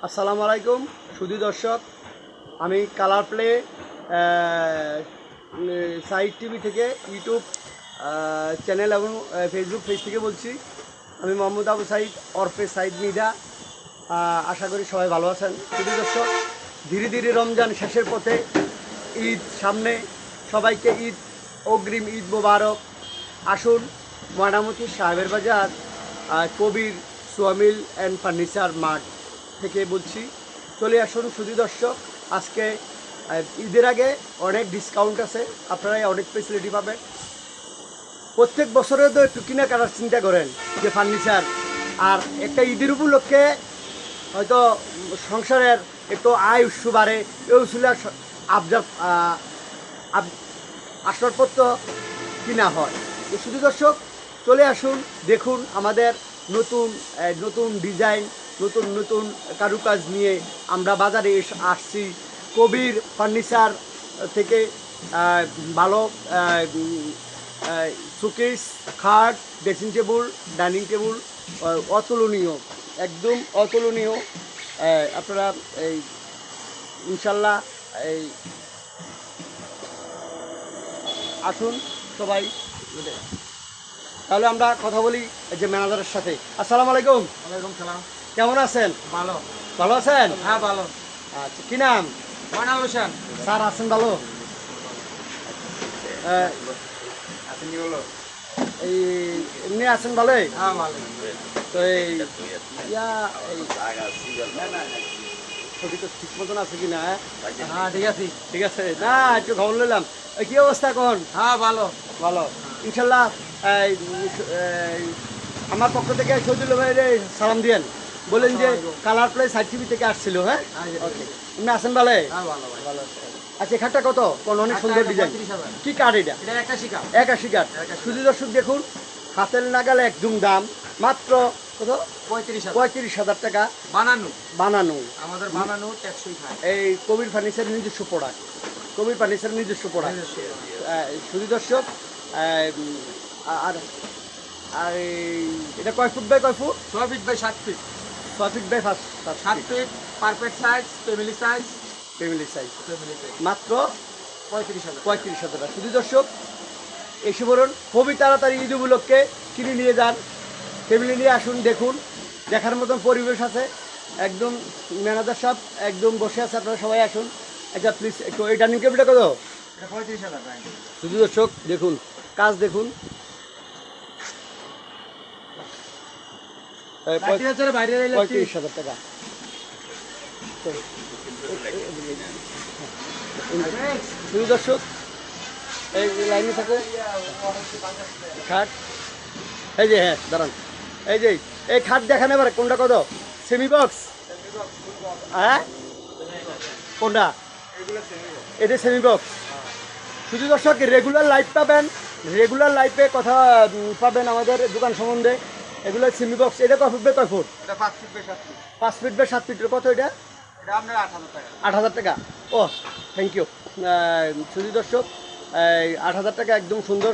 আসসালামু আলাইকুম সুধী দর্শক, আমি কালার প্লে সাইড টিভি থেকে ইউটিউব চ্যানেল এবং ফেসবুক পেজ থেকে বলছি। আমি মোহাম্মদ আবু সাইদ ওরফে সাইদ মিদা। আশা করি সবাই ভালো আছেন। সুধী দর্শক, ধীরে ধীরে রমজান শেষের পথে, ঈদ সামনে, সবাইকে ঈদ অগ্রিম ঈদ মোবারক। আসুন ময়নামতি সাহেবের বাজার কবির সোয়ামিল অ্যান্ড ফার্নিচার মার্ট থেকে বলছি। চলে আসুন সুধী দর্শক, আজকে ঈদের আগে অনেক ডিসকাউন্ট আছে, আপনারা অনেক ফেসিলিটি পাবেন। প্রত্যেক বছরে তো একটু কেনাকাটার চিন্তা করেন যে ফার্নিচার, আর একটা ঈদের উপলক্ষে হয়তো সংসারের একটু আয় উৎস বাড়ে, এই উৎসুলা আসবাবপত্র কিনা হয়। তো সুধী দর্শক, চলে আসুন, দেখুন আমাদের নতুন নতুন ডিজাইন, নতুন নতুন কারুকাজ নিয়ে আমরা বাজারে আসছি। কবির ফার্নিচার থেকে ভালো শোকেস, খাট, ড্রেসিং টেবিল, ডাইনিং টেবিল অতুলনীয়, একদম অতুলনীয়। আপনারা এই ইনশাল্লাহ এই আসুন সবাই। তাহলে আমরা কথা বলি যে ম্যানেজারের সাথে। আসসালামু আলাইকুম। ওয়ালাইকুম সালাম। কেমন আছেন? ভালো। ভালো আছেন? হ্যাঁ ভালো। আচ্ছা, কি নাম? ময়নাল হোসেন। স্যার আছেন ভালো? এই এমনি আছেন ভালোই? হ্যাঁ ভালো। তো এই ছবি তো ঠিক মতন আছে কি না? হ্যাঁ ঠিক আছে। ঠিক আছে, না একটু খবর নিলাম। কি অবস্থা এখন? হ্যাঁ ভালো। ভালো ইনশাল্লাহ। আমার পক্ষ থেকে শহীদুল্লাহ ভাইরে সালাম দিয়েন, বলেন যে কালার প্লে সাইড টিভি থেকে আসছিল। হ্যাঁ ওকে, এমনি আছেন ভালো? হ্যাঁ ভালো ভালো। আচ্ছা, খাটটা কত? কোন অনেক সুন্দর ডিজাইন। কি কাঠ এটা? এটা 81 কাঠ। 81 কাঠ। সুধী দর্শক দেখুন, হাতের নাগালে একদম দাম মাত্র কত? 35,000 টাকা। বানানো বানানো, আমাদের বানানো টেকসই খায়। এই কবির ফার্নিচার নিজস্ব প্রোডাক্ট, কবির ফার্নিচার নিজস্ব প্রোডাক্ট। সুধী দর্শক, আর আর এটা কয় ফুট বাই কয় foot? 6 feet by 7 feet. 6 feet by 7 feet perfect size, family size. Family size. মাত্র 35,000। 35,000 টাকা। সুধী দর্শক, এসে বলুন, খুবই তাড়াতাড়ি ঈদ উপলক্ষে কিনে নিয়ে যান, ফ্যামিলি নিয়ে আসুন, দেখুন, দেখার মতন পরিবেশ আছে। একদম ম্যানেজার সাহেব একদম বসে আছে, আপনারা সবাই আসুন। আচ্ছা প্লিজ একটু এই ডাইনিং টেবিলটা কত? এটা 35,000 টাকা। সুধী দর্শক দেখুন, কাজ দেখুন। 35,000 টাকা। সুধী দর্শক, এই লাইনে থাকো। খাট, এই যে, হ্যাঁ দাঁড়ান, এই যে এই খাট দেখান এবারে, কোনটা কত? Semi box? হ্যাঁ কোনটা? এটা সেমি বক্স। শুধু দর্শক, রেগুলার লাইভ পাবেন, রেগুলার লাইভে কথা পাবেন আমাদের দোকান সম্বন্ধে। এগুলো সেমি বক্স। এটা কয় ফুট বাই কয় ফুট? এটা 5 feet by 7 feet. 5 feet by 7 ফিটের কত এটা? এটা আপনার 8,000 টাকা। 8,000 টাকা। ও থ্যাংক ইউ। শুধু দর্শক, 8,000 টাকা একদম সুন্দর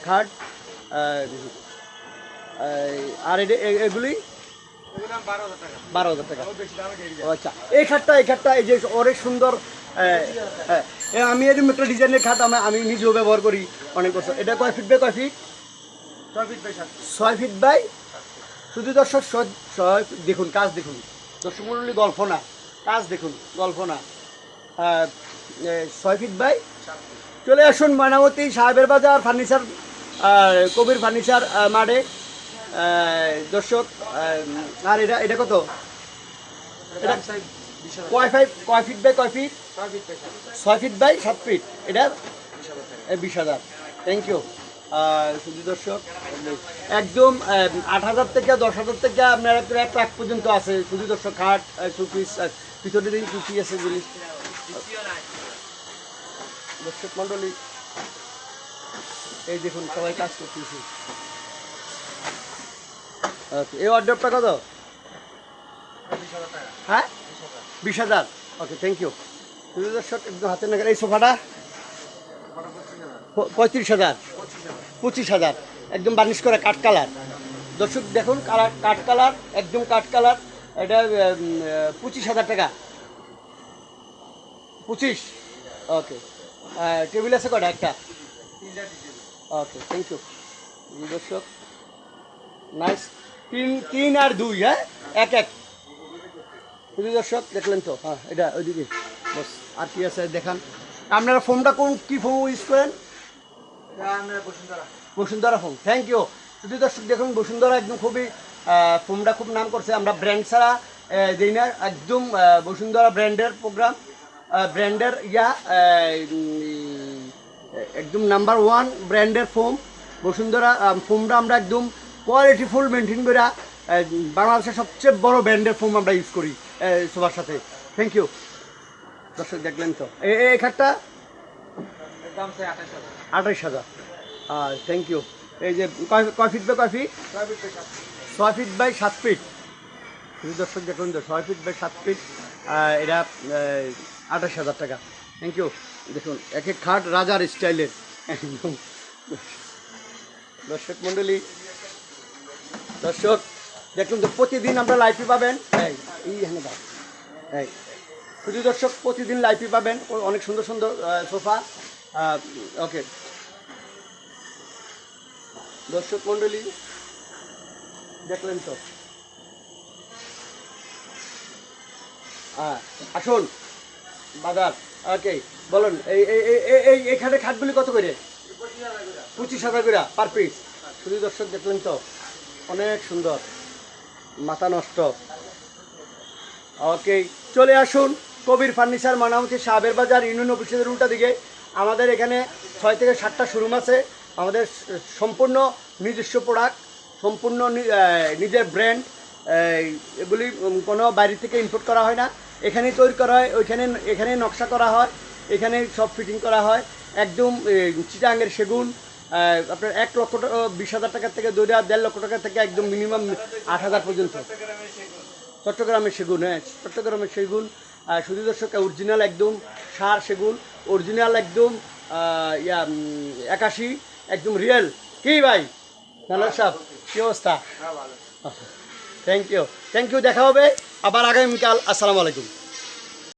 খাট। আর এগুলি এগুলো 12,000 টাকা। 12,000 টাকা। বেশি দামে দিয়ে দিই। আচ্ছা, এই খাটটা এই যে অনেক সুন্দর। আমি এরকম একটা ডিজাইনের খাট আমি নিজেও ব্যবহার করি অনেক বছর। এটা কয় ফিট বাই কয় feet? 6 feet by 7 feet. 6 feet by. শুধু দর্শক দেখুন, কাজ দেখুন দর্শক মন্ডলী, গল্প না, কাজ দেখুন, গল্প না। 6 ফিট বাই। চলে আসুন ময়নামতি সাহেবের বাজার ফার্নিচার, কবির ফার্নিচার মাঠে। দর্শক, আর এটা কত? এটা কয় ফিট বাই কয় ফিট? 6 feet by 7 feet. এটা 20,000। Thank you. শুধু দর্শক, একদম 8,000 থেকে 10,000 থেকে আপনার 1 লাখ পর্যন্ত আছে। শুধু দর্শক, খাট, শোপিস, ভিতরে দিন কুচি আছে জিনিস। দর্শক মন্ডলী, এই দেখুন সবাই কাজ করতেছি। এই ওয়ার্ডরোবটা কত? হ্যাঁ 20,000। Okay thank you. শুধু দর্শক, একদম হাতের নাগাল। এই সোফাটা 35,000। 25,000 একদম বার্নিশ করা কাঠ কালার। দর্শক দেখুন, কাঠ কালার, একদম কাঠ কালার। এটা 25,000 টাকা। 25। ওকে। টেবিল আছে কটা? একটা। ওকে, থ্যাংক ইউ দর্শক। নাইস। 3 আর 2, হ্যাঁ, এক এক। শুধু দর্শক দেখলেন তো? হ্যাঁ, এটা ওইদিকে বস। আর কি আছে দেখান। আপনারা ফোমটা কি ফোম ইউজ করেন? বসুন্ধরা ফোম। Thank you. শুধু দর্শক দেখুন, বসুন্ধরা একদম খুবই ফোমটা খুব নাম করছে। আমরা ব্র্যান্ড ছাড়া দিই না, একদম বসুন্ধরা ব্র্যান্ডের প্রোগ্রাম, ব্র্যান্ডের একদম নাম্বার 1 ব্র্যান্ডের ফোম বসুন্ধরা ফোমটা। আমরা একদম কোয়ালিটিফুল মেনটেন করে বাংলাদেশের সবচেয়ে বড় ব্র্যান্ডের ফোম আমরা ইউজ করি সবার সাথে। থ্যাংক ইউ দর্শক দেখলেন তো? এই খাটটা 28,000। Thank you. এই যে কয় ফিট বাই কয় ফিট? 6 feet by 7 feet. দর্শক দেখুন তো, 6 ফিট বাই 7 ফিট। এটা 28,000 টাকা। Thank you. দেখুন এক এক খাট রাজার স্টাইলের একদম। দর্শক মণ্ডলী, দর্শক দেখুন তো, প্রতিদিন আমরা লাইভে পাবেন। এই শুধু দর্শক প্রতিদিন লাইভে পাবেন অনেক সুন্দর সুন্দর সোফা। ওকে দর্শক মণ্ডলী দেখলেন তো? আসুন বাজার। ওকে বলুন, এইখানে খাটগুলি কত করে? 25,000 করে পার পিস। শুধু দর্শক দেখলেন তো? অনেক সুন্দর, মাথা নষ্ট। ওকে, চলে আসুন কবির ফার্নিচার, ময়নামতি সাহেবের বাজার, ইউনিয়ন অফিসের উল্টা দিকে। আমাদের এখানে 6 থেকে 7টা শোরুম আছে। আমাদের সম্পূর্ণ নিজস্ব প্রোডাক্ট, সম্পূর্ণ নিজের ব্র্যান্ড। এগুলি কোনো বাইরে থেকে ইম্পোর্ট করা হয় না, এখানেই তৈরি করা হয়। এখানে নকশা করা হয়, এখানে সব ফিটিং করা হয়। একদম চিটাঙ্গের সেগুন, আপনার 1,20,000 টাকা থেকে 1.5 লক্ষ টাকা থেকে একদম মিনিমাম 8,000 পর্যন্ত। চট্টগ্রামের সেগুন, হ্যাঁ, চট্টগ্রামের সেগুন। শুধু দর্শক অরিজিনাল একদম সার সেগুন, অরিজিনাল একদম 81, একদম রিয়েল। কি ভাই নানার সাহেব, কি অবস্থা? Thank you, thank you. দেখা হবে আবার আগামীকাল। আসসালামু আলাইকুম।